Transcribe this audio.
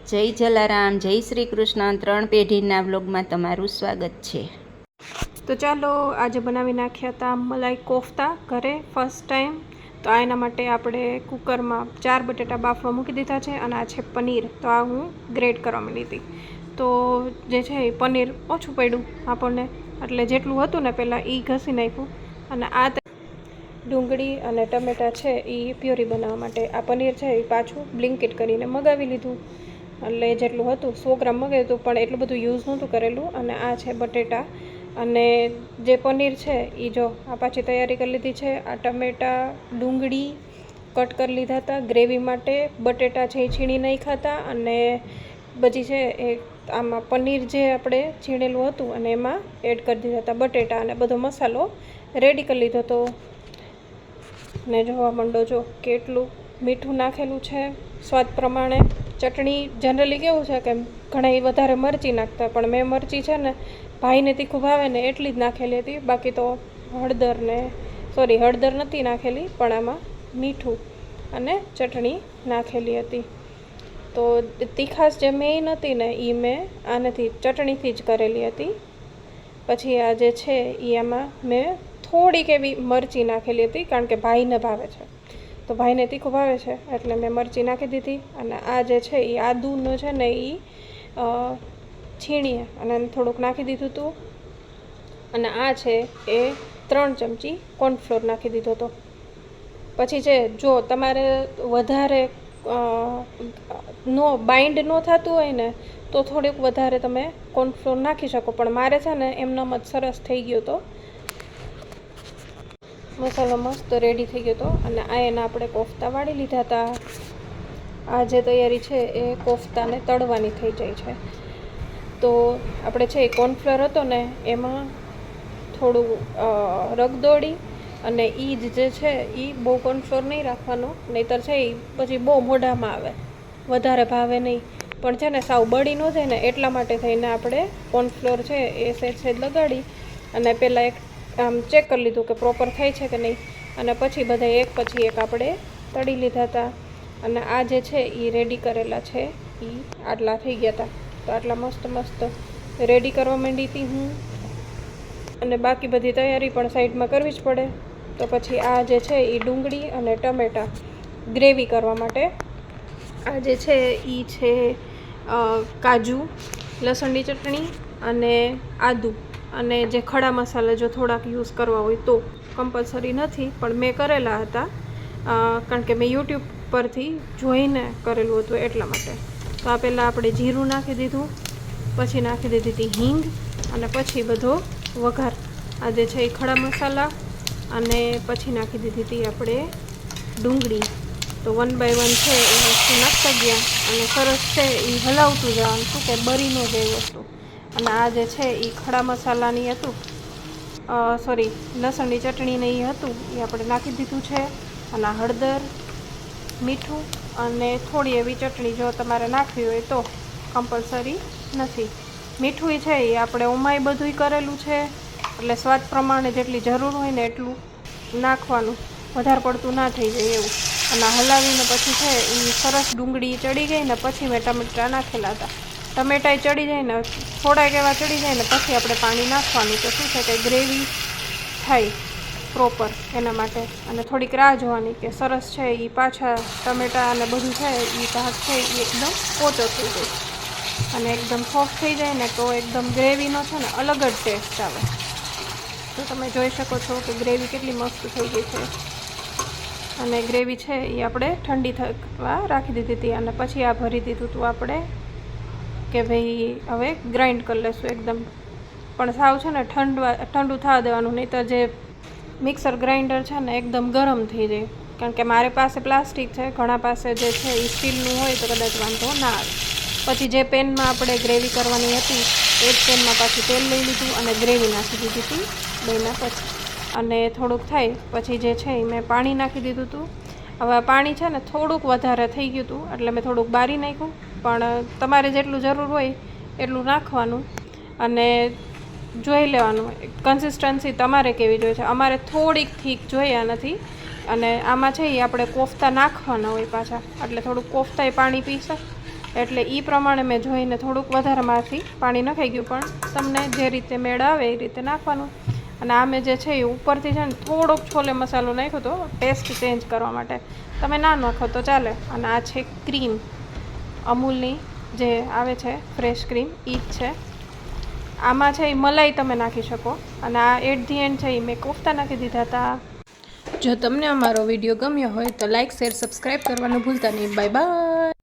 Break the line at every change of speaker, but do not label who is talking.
જય જલારામ, જય શ્રી કૃષ્ણ. 3 પેઢીના વ્લોગમાં તમારું સ્વાગત છે.
તો ચાલો આજે બનાવી નાખ્યા હતા મલાઈ કોફતા ઘરે ફર્સ્ટ ટાઈમ. તો આ એના માટે આપણે કુકરમાં 4 બટેટા બાફવા મૂકી દીધા છે અને આ છે પનીર. તો આ હું ગ્રેટ કરવા માંડી હતી. તો જે છે એ પનીર ઓછું પડ્યું આપણને, એટલે જેટલું હતું ને પહેલાં એ ઘસી નાખ્યું. અને આ ડુંગળી અને ટમેટાં છે એ પ્યોરી બનાવવા માટે. આ પનીર છે એ પાછું બ્લિંકિટ કરીને મગાવી લીધું, એટલે જેટલું હતું 100 ગ્રામ મગાવ્યું હતું, પણ એટલું બધું યુઝ નહોતું કરેલું. અને આ છે બટેટા અને જે પનીર છે એ જો આ પાછી તૈયારી કરી લીધી છે. આ ટમેટાં ડુંગળી કટ કરી લીધા હતા ગ્રેવી માટે. બટેટા છે એ છીણી નાખ્યા હતા અને પછી છે એ આમાં પનીર જે આપણે છીણેલું હતું અને એમાં એડ કરી દીધા હતા બટેટા, અને બધો મસાલો રેડી કરી લીધો હતો. ને જોવા માંડો જો કેટલું મીઠું નાખેલું છે સ્વાદ પ્રમાણે. ચટણી જનરલી કેવું છે કે ઘણા વધારે મરચી નાખતા, પણ મેં મરચી છે ને ભાઈને તીખું ભાવે ને એટલી જ નાખેલી હતી. બાકી તો હળદર નથી નાખેલી, પણ આમાં મીઠું અને ચટણી નાખેલી હતી. તો તીખાશ જે મેઇન હતી ને એ મેં આનાથી ચટણીથી જ કરેલી હતી. પછી આ જે છે એ આમાં મેં થોડીક એવી મરચી નાખેલી હતી, કારણ કે ભાઈને ભાવે છે, તો ભાઈને તીખું ભાવે છે એટલે મેં મરચી નાખી દીધી. અને આ જે છે એ આદુનો છે ને એ છીણીએ અને થોડુંક નાખી દીધું હતું. અને આ છે એ 3 ચમચી કોર્નફ્લોર નાખી દીધો હતો. પછી છે જો તમારે વધારે બાઇન્ડ ન થતું હોય ને તો થોડીક વધારે તમે કોર્નફ્લોર નાખી શકો, પણ મારે છે ને એમનામ જ સરસ થઈ ગયો હતો. મસાલો મસ્ત રેડી થઈ ગયો હતો. અને આ એના આપણે કોફતા વાળી લીધા હતા. આ જે તૈયારી છે એ કોફતાને તળવાની થઈ જાય છે. તો આપણે છે એ કોર્નફ્લોર હતો ને એમાં થોડું રગદોળી અને એ જે છે એ બહુ કોર્નફ્લોર નહીં રાખવાનો, નહીંતર છે એ પછી બહુ મોઢામાં આવે, વધારે ભાવે નહીં. પણ છે ને સાવ બળી ન જાય ને એટલા માટે થઈને આપણે કોર્નફ્લોર છે એ સહેજ લગાડી અને પહેલાં એક આમ ચેક કરી લીધું કે પ્રોપર થાય છે કે નહીં. અને પછી બધા એક પછી એક આપણે તળી લીધા હતા. અને આ જે છે એ રેડી કરેલા છે એ આટલા થઈ ગયા હતા. તો આટલા મસ્ત રેડી કરવા માંડી હતી હું. અને બાકી બધી તૈયારી પણ સાઈડમાં કરવી જ પડે. તો પછી આ જે છે એ ડુંગળી અને ટમેટાં ગ્રેવી કરવા માટે. આ જે છે એ છે કાજુ, લસણની ચટણી અને આદું, અને જે ખડા મસાલા જો થોડાક યુઝ કરવા હોય તો, કમ્પલસરી નથી પણ મેં કરેલા હતા, કારણ કે મેં યુટ્યુબ પરથી જોઈને કરેલું હતું એટલા માટે. તો આ પહેલાં આપણે જીરું નાખી દીધું, પછી નાખી દીધી હતી હિંગ, અને પછી બધો વઘાર આ જે છે એ ખડા મસાલા, અને પછી નાખી દીધી હતી આપણે ડુંગળી. તો 1 by 1 છે એ વસ્તુ નાખતા ગયા અને સરસ છે એ હલાવતું જવાનું, શું કે બરી ન જાય વસ્તુ. અને આ જે છે એ ખડા મસાલાની હતું, લસણની ચટણીને એ હતું એ આપણે નાખી દીધું છે. અને હળદર, મીઠું અને થોડી એવી ચટણી જો તમારે નાખવી હોય તો, કમ્પલસરી નથી. મીઠું છે એ આપણે ઓમાય બધુંય કરેલું છે, એટલે સ્વાદ પ્રમાણે જેટલી જરૂર હોય ને એટલું નાખવાનું, વધારે પડતું ના થઈ જાય એવું. અને હલાવીને પછી છે એ સરસ ડુંગળી ચડી ગઈ ને પછી મેં ટમેટાં નાખેલા હતા. ટમેટાં ચડી જાય ને થોડાક એવા ચડી જાય ને પછી આપણે પાણી નાખવાનું. તો શું છે કે ગ્રેવી થાય પ્રોપર એના માટે. અને થોડીક રાહ જોવાની કે સરસ છે એ પાછા ટમેટાં અને બધું છે એ ભાગ છે એ એકદમ પોચો થઈ જાય અને એકદમ સોફ્ટ થઈ જાય ને તો એકદમ ગ્રેવીનો છે ને અલગ જ ટેસ્ટ આવે. તો તમે જોઈ શકો છો કે ગ્રેવી કેટલી મસ્ત થઈ ગઈ છે. અને ગ્રેવી છે એ આપણે ઠંડી થવા રાખી દીધી હતી. અને પછી આ ભરી દીધું હતું આપણે કે ભાઈ હવે ગ્રાઇન્ડ કરી લેશું એકદમ. પણ સાવ છે ને ઠંડુ થવા દેવાનું, નહીં તો જે મિક્સર ગ્રાઇન્ડર છે ને એકદમ ગરમ થઈ જાય. કારણ કે મારી પાસે પ્લાસ્ટિક છે, ઘણા પાસે જે છે એ સ્ટીલનું હોય તો કદાચ વાંધો ના આવે. પછી જે પેનમાં આપણે ગ્રેવી કરવાની હતી એ જ પેનમાં પાછું તેલ લઈ લીધું અને ગ્રેવી નાખી દીધી હતી બન્યા પછી. અને થોડુંક થાય પછી જે છે એ મેં પાણી નાખી દીધું હતું. હવે પાણી છે ને થોડુંક વધારે થઈ ગયું હતું એટલે મેં થોડુંક બારી નાખ્યું, પણ તમારે જેટલું જરૂર હોય એટલું નાખવાનું અને જોઈ લેવાનું કન્સિસ્ટન્સી તમારે કેવી જોઈએ છે. અમારે થોડીક થીક જોઈએ નથી. અને આમાં છે એ આપણે કોફતા નાખવાના હોય પાછા, એટલે થોડુંક કોફતાય પાણી પીશે એટલે એ પ્રમાણે મેં જોઈને થોડુંક વધારેમાંથી પાણી નખાઈ ગયું, પણ તમને જે રીતે મેળ આવે એ રીતે નાખવાનું. અને આ મેં જે છે એ ઉપરથી છે ને થોડોક છોલે મસાલો નાખ્યો હતો ટેસ્ટ ચેન્જ કરવા માટે. તમે ના નાખો તો ચાલે. અને આ છે ક્રીમ, અમૂલની જે આવે છે ફ્રેશ ક્રીમ, એ જ છે. આમાં છે એ મલાઈ તમે નાખી શકો. અને આ એટ ધી એન્ડ છે એ મેં કોફતા નાખી દીધા હતા. જો તમને અમારો વિડીયો ગમ્યો હોય તો લાઇક, શેર, સબસ્ક્રાઈબ કરવાનું ભૂલતા નહીં. Bye bye.